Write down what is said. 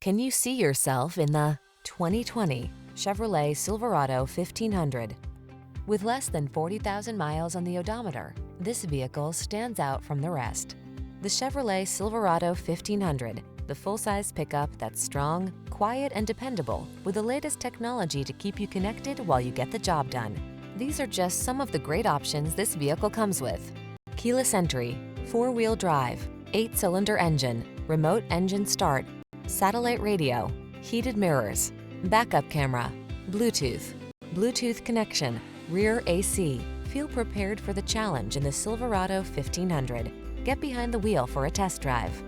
Can you see yourself in the 2020 Chevrolet Silverado 1500? With less than 40,000 miles on the odometer, this vehicle stands out from the rest. The Chevrolet Silverado 1500, the full-size pickup that's strong, quiet, and dependable, with the latest technology to keep you connected while you get the job done. These are just some of the great options this vehicle comes with: keyless entry, 4-wheel drive, 8-cylinder engine, remote engine start, satellite radio, heated mirrors, backup camera, Bluetooth connection, rear AC. Feel prepared for the challenge in the Silverado 1500. Get behind the wheel for a test drive.